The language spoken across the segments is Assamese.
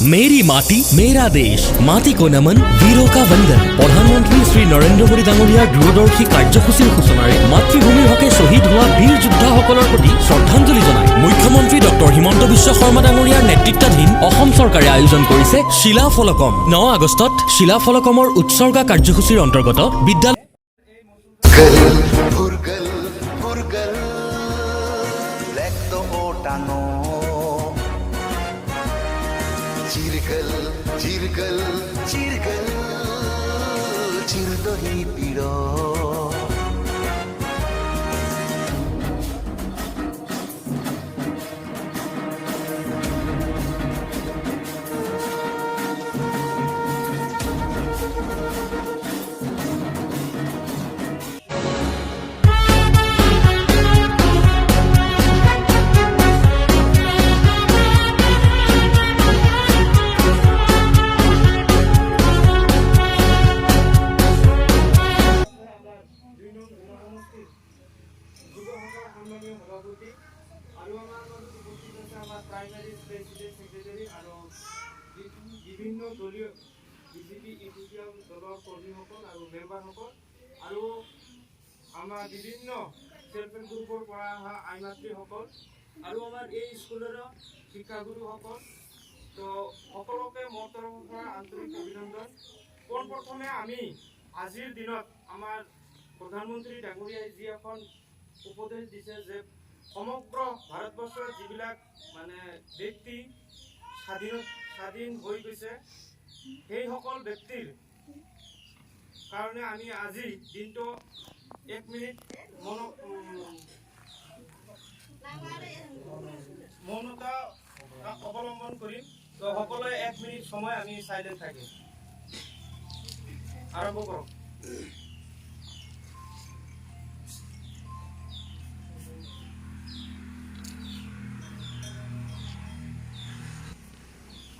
मेरी माटी मेरा देश माटी को नमन वीरों का वंदन प्रधानमंत्री श्री नरेंद्र मोदी डांगरियार दूरदर्शी कार्यसूचीर सूचनारे मातृभूमिर हके शहीद हुआ वीर योद्धाসকলৰ प्रति श्रद्धांजलि जनाय मुख्यमंत्री डॉक्टर हिमंत बिश्व शर्मा डांगरियार नेतृत्वाधीन অসম सरकारे आयोजन करिছে शिलाफलकम 9 আগষ্টত शिलाफलकমৰ उत्सर्गा कार्यसूचीर अंतर्गत विद्यालय चिरगल चिरदही पीड़ प्राइमरी प्रेसिडेंट सेक्रेटरी और विभिन्न दलीय बीजेपी इउटिएम दलर कर्मी और मेम्बार और विभिन्न सेल्फ हेल्प ग्रुपर आईमात्री और स्कूलर शिक्षागुरु तो सकलोके मोर तरफ आंतरिक अभिनंदन पोनप्रथमे आजिर दिन प्रधानमंत्री डांगरिया जी उपदेश दिसे जे समग्र भारतवर्षर जिबिलाक माने व्यक्ति स्वाधीन हो गए সেই সকল ব্যক্তির কারণে আমি আজি দিনটো 1 মিনিট মৌনতা অবলম্বন করিম তো সকলে 1 মিনিট সময় আমি সাইলেন্ট থাকি আরম্ভ করো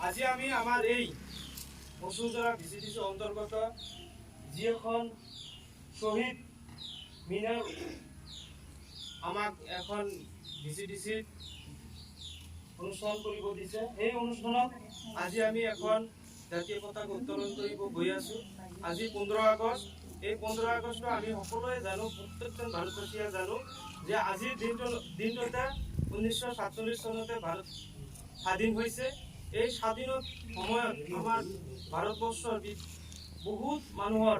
আজি আমি আমার এই বসুন্ধরা ভিসিডিসি অন্তর্গত যি এখন শহীদ মিনার আমাক এখন ভিসিডিসি অনুষ্ঠান কৰিব দিছে এই অনুষ্ঠানত আজি আমি এখন জাতীয় পতাকা উত্তোলন কৰিব গৈ আছো আজি 15 আগষ্ট এই 15 আগষ্ট আমি সকলোৱে জানো প্ৰত্যেকজন ভাৰতবাসীয়ে জানো যে আজিৰ দিনটোতে 1947 চনতে ভাৰত স্বাধীন হৈছে এই স্বাধীনত সময়ত আমাৰ ভাৰতবৰ্ষৰ বহুত মানুহৰ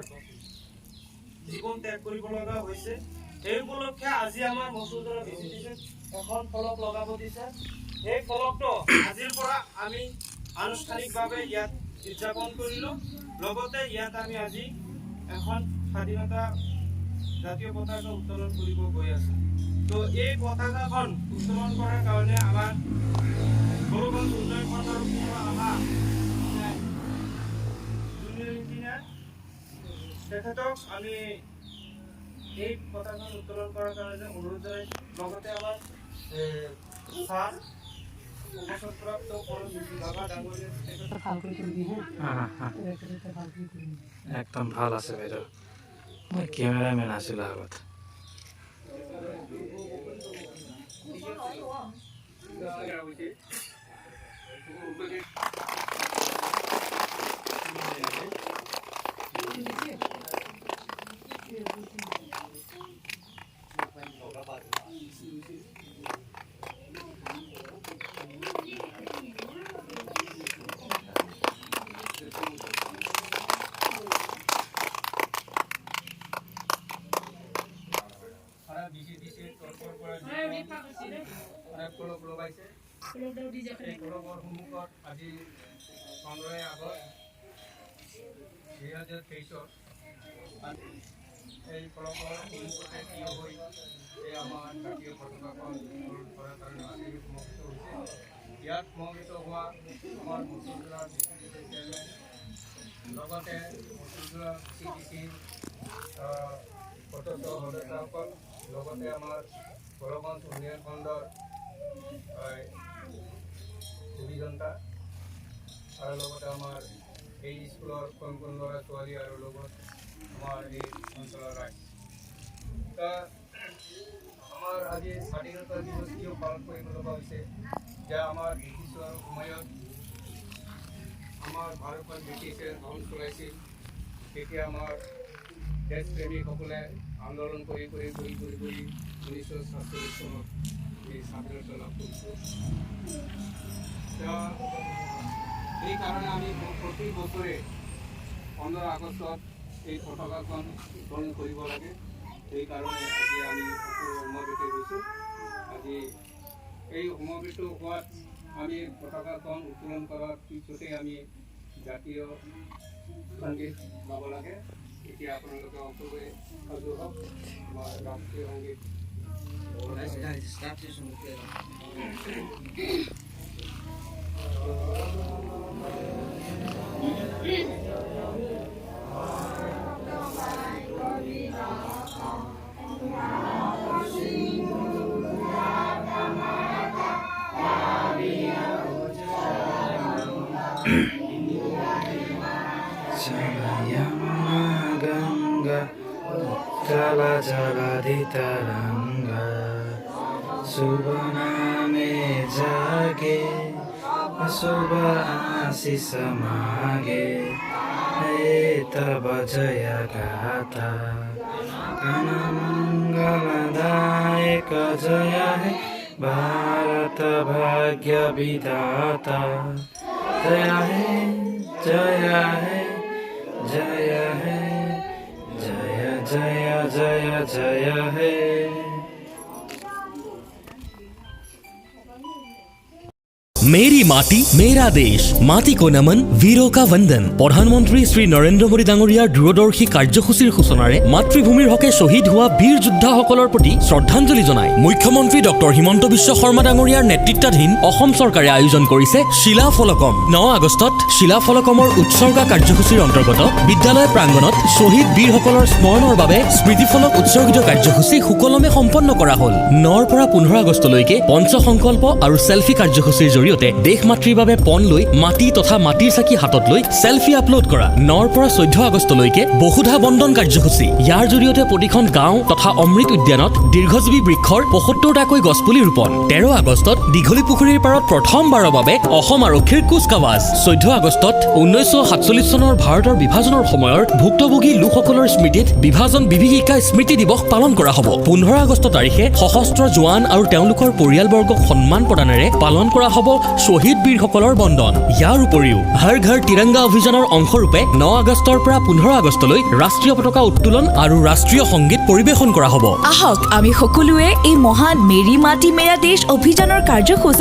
জীবন ত্যাগ কৰিব লগা হৈছে এই উপলক্ষে আজি আমাৰ মসুদৰা ভিসিডিসিত এখন ফলক লগাব দিছে এই ফলকটো আজিৰ পৰা আমি আনুষ্ঠানিকভাৱে ইয়াত উদযাপন কৰিলো লগতে ইয়াত আমি আজি এখন স্বাধীনতা জাতীয় পতাকা উত্তোলন কৰিব গৈ আছো তো এই পতাকাখন উত্তোলন কৰাৰ কাৰণে আমাৰ গৌৰবন উন্নয়ন খণ্ডৰ আমাৰ জুনিয়ৰ ইঞ্জিনিয়াৰ তেখেতক আমি এই পতাকা উত্তোলন কৰাৰ কাৰণে অনুৰোধ জনাই লগতে আমাৰ স্যাৰ অবসৰপ্ৰাপ্ত পৰমশ্ৰী বাবা ডাঙৰীয়া তেখেতক ভালকৈ কৰি দিয়ে একদম ভাল আছে বাইদেউ মই কেমেৰামেন আছিলোঁ আগত আজি 15 আগষ্ট 2023 এই ফলকৰ সন্মুখতে থিয় হৈ এই আমাৰ জাতীয় পতাকাখন উত্তোলন কৰাৰ কাৰণে আজি সমবেত হৈছে ইয়াত সমবেত হোৱা আমাৰ বসুন্ধৰা ভিসিডিসি চেয়াৰমেন লগতে বসুন্ধৰা ভিসিডিসি সদস্য সদস্যসকল লগতে আমাৰ গৌৰবন উন্নয়ন খণ্ডৰ অভিযন্তা আৰু লগতে আমাৰ এই স্কুলৰ কোন কোন ল'ৰা ছোৱালী আৰু লগত আমাৰ এই অঞ্চলৰ ৰাইজ আমাৰ আজি স্বাধীনতা দিৱস কিয় পালন কৰিব লগা হৈছে যে আমাৰ ব্ৰিটিছৰ সময়ত আমাৰ ভাৰতখন ব্ৰিটিছে শাসন চলাইছিল তেতিয়া আমাৰ দেশপ্ৰেমীসকলে আন্দোলন কৰি 1947 চনত এই স্বাধীনতা লাভ কৰিছোঁ। সেইকাৰণে আমি প্ৰতি বছৰে 15 আগষ্টত এই পতাকাখন উত্তোলন কৰিব লাগে। সেইকাৰণে আজি আমি সকলো সমবেত হৈছোঁ। আজি এই সমবেত হোৱাত আমি পতাকাখন উত্তোলন কৰাৰ পিছতে আমি জাতীয় সংগীত গাব লাগে। এতিয়া আপোনালোকে সকলোৱে সাজু হওক, আমাৰ ৰাষ্ট্ৰীয় সংগীত Yamuna Ganga Uttala Jagadhitaranga Subhaname Jage Subha Asisa Mage Tava Jaya Gata Kana Mangala Daika Jaya Hai Bharata Bhagya Vidata Jaya Hai Jaya Hai Jaya Hai Jaya Jaya Jaya Jaya Hai मेरी माटी मेरा देश माटी को नमन वीरों का वंदन प्रधानमंत्री श्री नरेंद्र मोदी डांगरियार दूरदर्शी कार्यसूचीर सूचनारे मातृभूमिर हके शहीद हुआ वीर योद्धाসকলৰ प्रति श्रद्धांजलि जनाय मुख्यमंत्री डॉक्टर हिमंत विश्व शर्मा डांगरियार नेतृत्वाधीन অসম চৰকাৰে আয়োজন কৰিছে শিলা ফলকম 9 আগষ্টত শিলা ফলকমৰ উৎসৰ্গা কাৰ্যসূচীৰ অন্তৰ্গত বিদ্যালয় প্ৰাংগণত শহীদ বীৰসকলৰ স্মৰণৰ বাবে স্মৃতি ফলক উৎসৰ্গিত কাৰ্যসূচী সুকলমে সম্পন্ন কৰা হ'ল 9 পৰা 15 আগষ্টলৈকে পঞ্চসংকল্প আৰু সেলফি কাৰ্যসূচীৰ জৰিয়তে দেশ মাতৃৰ বাবে পণ লৈ মাটি তথা মাটিৰ চাকি হাতত লৈ সেলফি আপলোড কৰা 9 পৰা 14 আগষ্টলৈকে বহুধা বন্ধন কাৰ্যসূচী ইয়াৰ জৰিয়তে প্ৰতিখন গাঁও তথা অমৃত উদ্যানত দীৰ্ঘজীৱী বৃক্ষৰ ৭৫টাকৈ গছপুলি ৰোপণ 13 আগষ্টত দীঘলী পুখুৰীৰ পাৰত প্ৰথমবাৰৰ বাবে অসম আৰক্ষীৰ কুচকাৱাজ 14 আগষ্টত 1947 চনৰ ভাৰতৰ বিভাজনৰ সময়ৰ ভুক্তভোগী লোকসকলৰ স্মৃতিত বিভাজন বিভীষিকা স্মৃতি দিৱস পালন কৰা হ'ব 15 আগষ্ট তাৰিখে সশস্ত্ৰ জোৱান আৰু তেওঁলোকৰ পৰিয়ালবৰ্গক সন্মান প্ৰদানেৰে পালন কৰা হ'ব শহীদ বীৰসকলৰ বন্দন ইয়াৰ উপৰিও হৰ ঘৰ তিৰংগা অভিযানৰ অংশৰূপে 9 আগষ্টৰ পৰা 15 আগষ্টলৈ ৰাষ্ট্ৰীয় পতাকা উত্তোলন আৰু ৰাষ্ট্ৰীয় সংগীত পৰিবেশন কৰা হ'ব আহক আমি সকলোৱে এই মহান মেৰী মাটি মেৰা দেশ অভিযানৰ কাৰ্যসূচীত